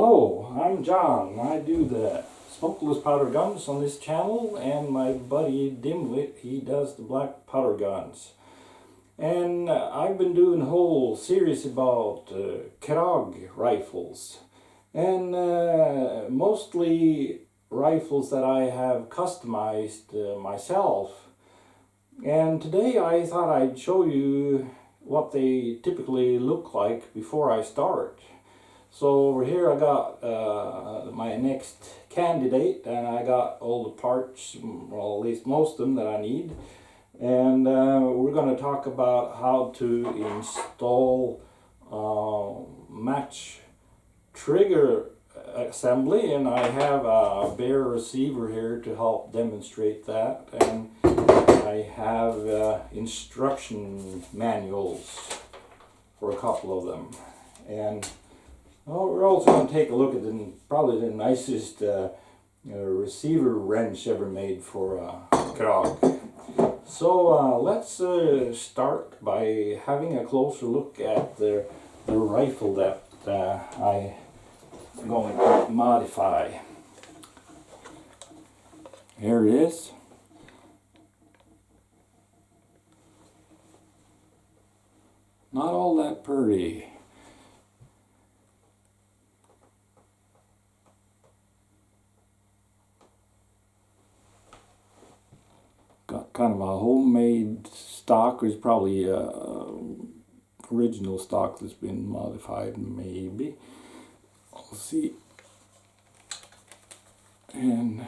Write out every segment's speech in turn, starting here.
Hello, I'm John. I do the smokeless powder guns on this channel, and my buddy Dimwit, he does the black powder guns. And I've been doing a whole series about Krag rifles, and mostly rifles that I have customized myself. And today I thought I'd show you what they typically look like before I start. So over here I got my next candidate, and I got all the parts, well, at least most of them that I need. And we're going to talk about how to install match trigger assembly, and I have a bare receiver here to help demonstrate that, and I have instruction manuals for a couple of them. And we're also going to take a look at probably the nicest receiver wrench ever made for Krag. So let's start by having a closer look at the rifle that I'm going to modify. Here it is. Not all that pretty. Got kind of a homemade stock. There's probably original stock that's been modified, maybe. We'll see. And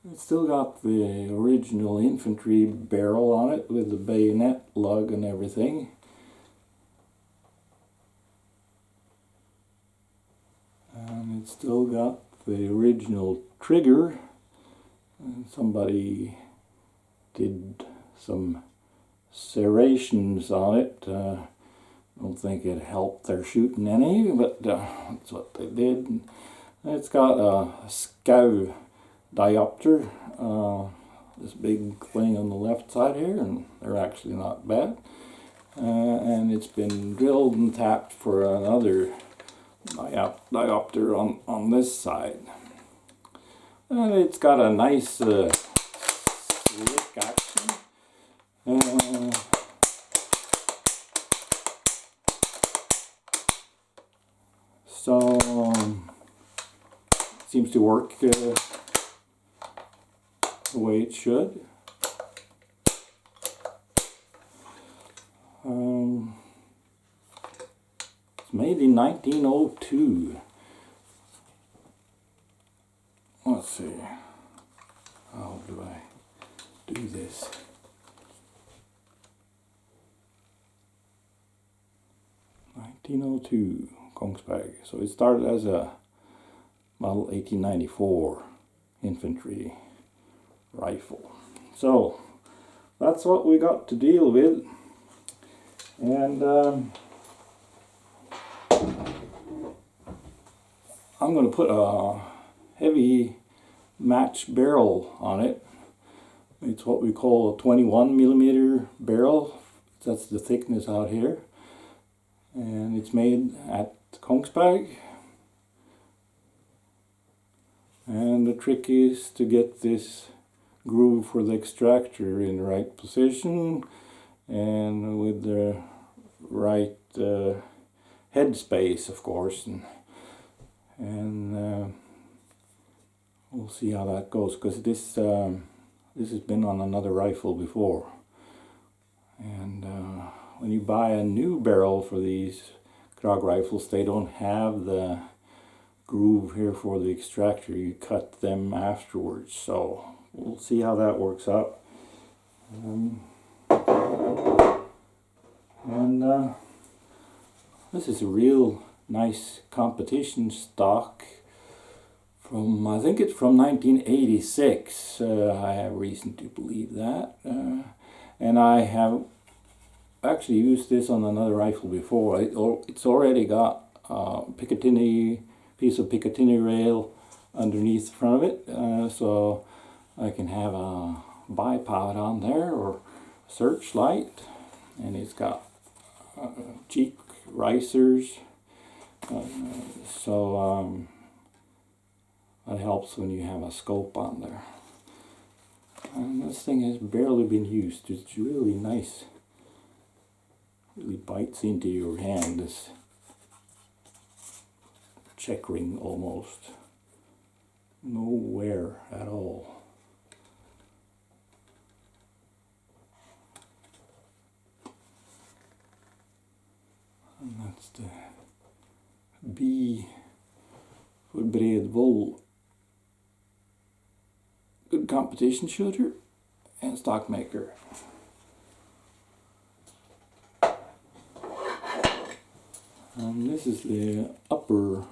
it's still got the original infantry barrel on it with the bayonet lug and everything. And it's still got the original trigger. And somebody did some serrations on it. I don't think it helped their shooting any, but that's what they did. And it's got a scow diopter, this big thing on the left side here, and they're actually not bad. And it's been drilled and tapped for another diopter on this side. And it's got a nice slick action. So seems to work the way it should. It's made in 1902. Let's see, how do I do this? (1902) Kongsberg. So it started as a model 1894 infantry rifle. So that's what we got to deal with. And I'm going to put a heavy match barrel on it. It's what we call a 21mm barrel. That's the thickness out here, and it's made at Kongsberg. And the trick is to get this groove for the extractor in the right position and with the right head space, of course, and we'll see how that goes, because this has been on another rifle before. And when you buy a new barrel for these Krag rifles, they don't have the groove here for the extractor. You cut them afterwards. So we'll see how that works out. This is a real nice competition stock. I think it's from 1986. I have reason to believe that. And I have actually used this on another rifle before. It's already got a piece of Picatinny rail underneath the front of it, so I can have a bipod on there or searchlight. And it's got cheek risers So that helps when you have a scope on there. And this thing has barely been used. It's really nice. Really bites into your hand, this check ring almost. No wear at all. And that's the B for Bredvold. Good competition shooter and stock maker. And this is the upper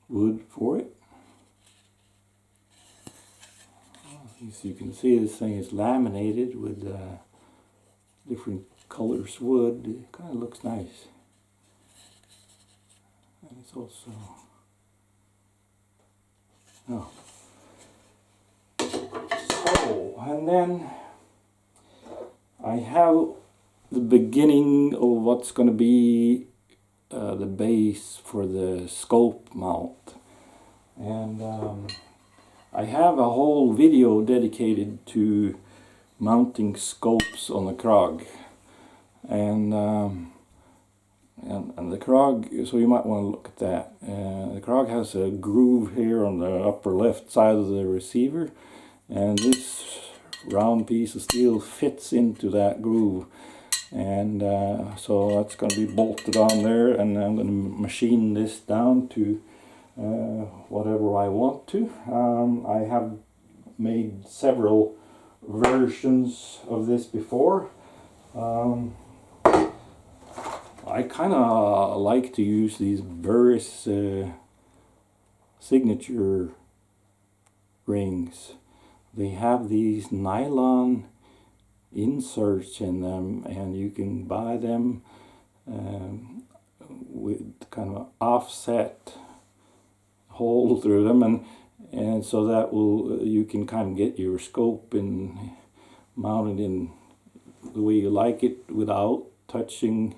wood for it. As you can see, this thing is laminated with different colors wood. It kind of looks nice. And it's also, oh. So, and then I have the beginning of what's going to be the base for the scope mount. And I have a whole video dedicated to mounting scopes on the Krag. And the Krag, so you might want to look at that. The Krag has a groove here on the upper left side of the receiver, and this round piece of steel fits into that groove. And so that's going to be bolted on there, and I'm going to machine this down to whatever I want to. I have made several versions of this before. I kind of like to use these Burris signature rings. They have these nylon inserts in them, and you can buy them with kind of offset hole through them, and so that will, you can kind of get your scope in mounted in the way you like it without touching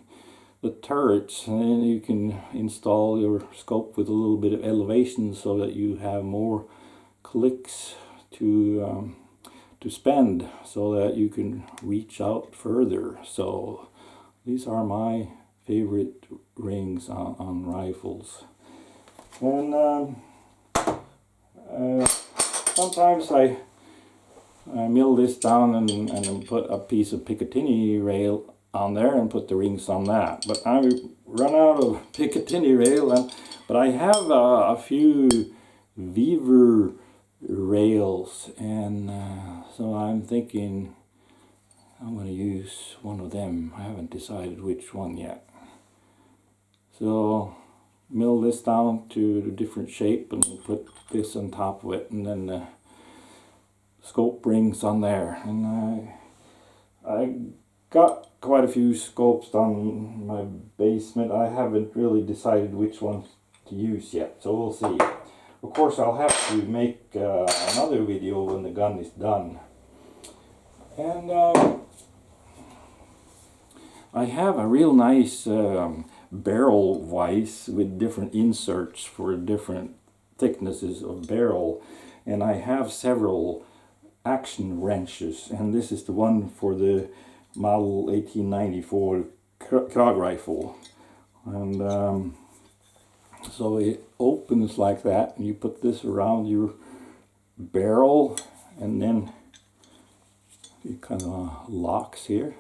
the turrets. And then you can install your scope with a little bit of elevation so that you have more clicks to spend, so that you can reach out further. So these are my favorite rings on rifles. And sometimes I mill this down and put a piece of Picatinny rail on there and put the rings on that. But I run out of Picatinny rail, but I have a few Weaver rails, and so I'm thinking I'm going to use one of them. I haven't decided which one yet. So mill this down to a different shape and put this on top of it, and then the scope rings on there. And I got quite a few scopes down in my basement. I haven't really decided which one to use yet, so we'll see. Of course, I'll have to make another video when the gun is done. And I have a real nice barrel vise with different inserts for different thicknesses of barrel. And I have several action wrenches. And this is the one for the model 1894 Krag rifle. And so it opens like that, and you put this around your barrel, and then it kind of locks here,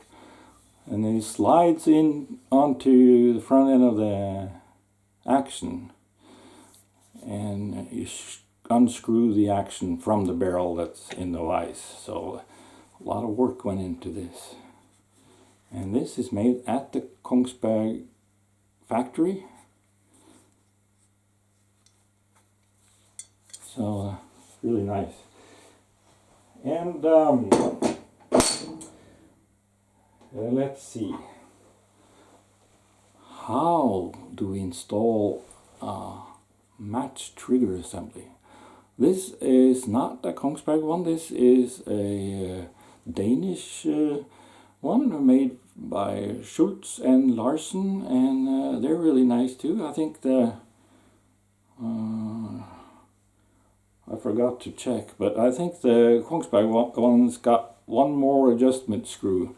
and then it slides in onto the front end of the action, and you unscrew the action from the barrel that's in the vise. So a lot of work went into this, and this is made at the Kongsberg factory. So really nice. And let's see, how do we install a match trigger assembly? This is not a Kongsberg one. This is a Danish one made by Schultz and Larsen, and they're really nice too. I think the I forgot to check, but I think the Kongsberg one's got one more adjustment screw,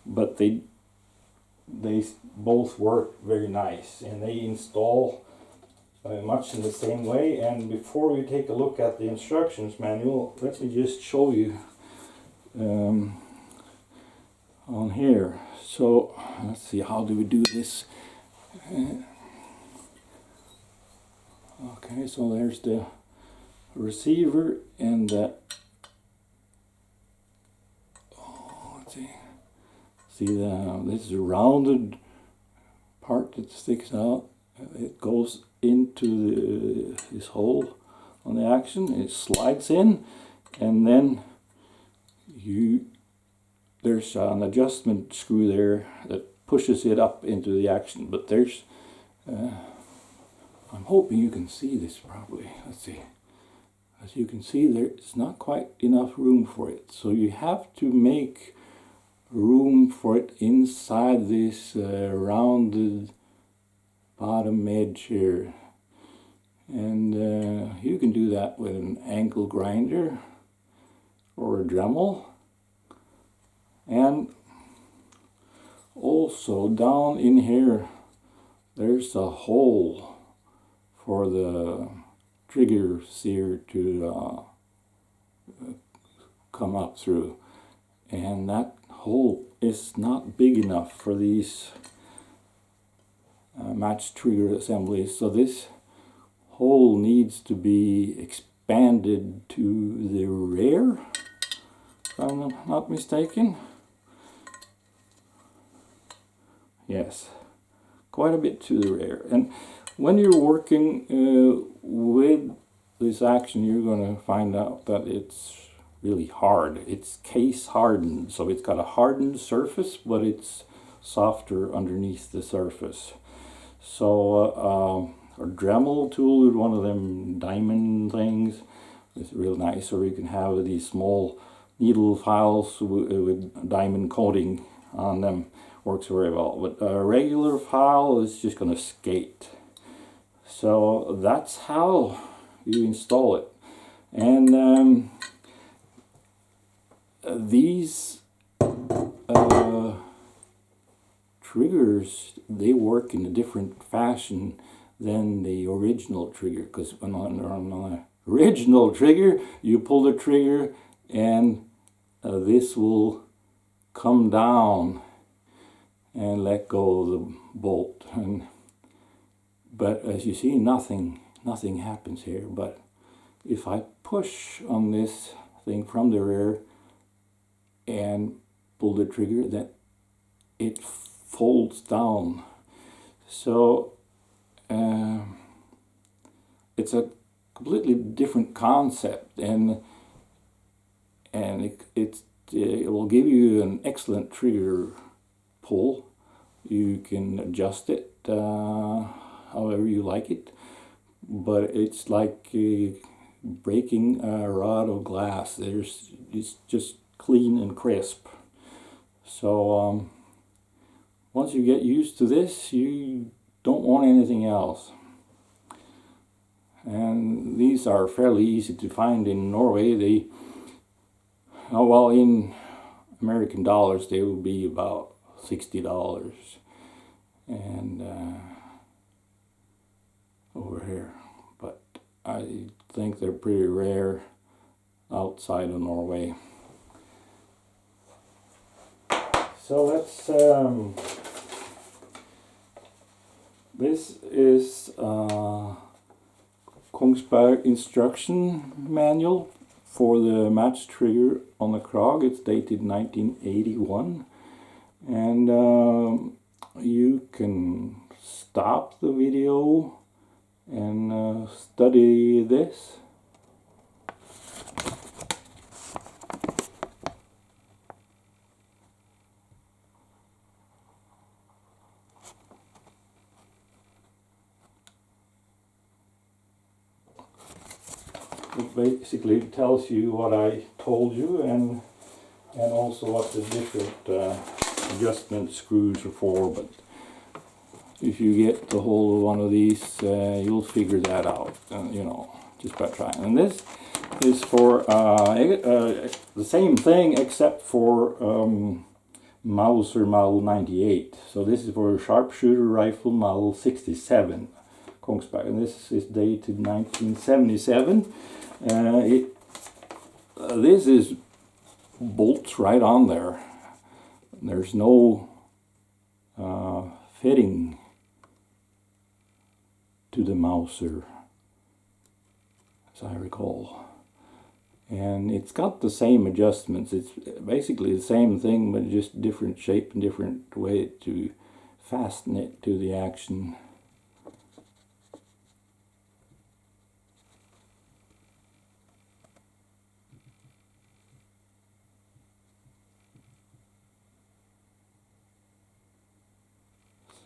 but they both work very nice, and they install much in the same way. And before we take a look at the instructions manual, let me just show you on here. So let's see, how do we do this? Okay, so there's the receiver and the let's see this is a rounded part that sticks out. It goes into this hole on the action. It slides in, and then there's an adjustment screw there that pushes it up into the action. But there's I'm hoping you can see this properly. Let's see. As you can see, there's not quite enough room for it, so you have to make room for it inside this rounded bottom edge here. And you can do that with an angle grinder or a Dremel. And also down in here there's a hole for the trigger sear to come up through, and that hole is not big enough for these match trigger assemblies, so this hole needs to be expanded to the rear, if I'm not mistaken. Yes, quite a bit to the rear. And when you're working with this action, you're going to find out that it's really hard. It's case hardened, so it's got a hardened surface, but it's softer underneath the surface. So a Dremel tool with one of them diamond things is real nice, or you can have these small needle files with diamond coating on them. Works very well, but a regular file is just going to skate. So that's how you install it. And these triggers, they work in a different fashion than the original trigger, because on the original trigger you pull the trigger and this will come down and let go of the bolt, but as you see, nothing happens here. But if I push on this thing from the rear and pull the trigger, that it folds down. So it's a completely different concept, and it will give you an excellent trigger pull. You can adjust it however you like it, but it's like breaking a rod of glass. It's just clean and crisp. So once you get used to this, you don't want anything else. And these are fairly easy to find in Norway. Well, in American dollars they will be about $60, and over here, but I think they're pretty rare outside of Norway. So let's this is Kongsberg instruction manual for the match trigger on the Krag. It's dated 1981. And you can stop the video and study this. It basically tells you what I told you, and also what the different adjustment screws are for, but if you get the hold of one of these, you'll figure that out, you know, just by trying. And this is for the same thing except for Mauser Model 98. So this is for a sharpshooter rifle Model 67 Kongsberg, and this is dated 1977. This is bolts right on there. There's no fitting to the Mauser, as I recall. And it's got the same adjustments. It's basically the same thing, but just different shape and different way to fasten it to the action.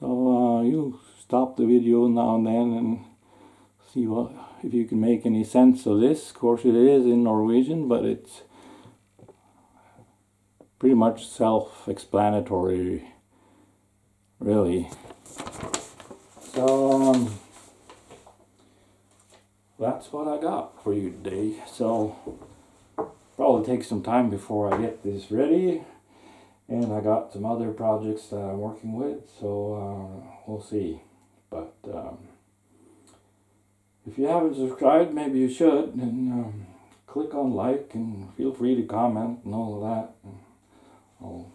So you stop the video now and then and see what, if you can make any sense of this. Of course it is in Norwegian, but it's pretty much self-explanatory, really. So that's what I got for you today. So probably take some time before I get this ready. And I got some other projects that I'm working with, so we'll see. But if you haven't subscribed, maybe you should, and click on like, and feel free to comment and all of that. And I'll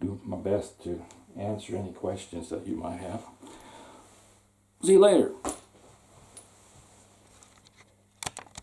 do my best to answer any questions that you might have. See you later.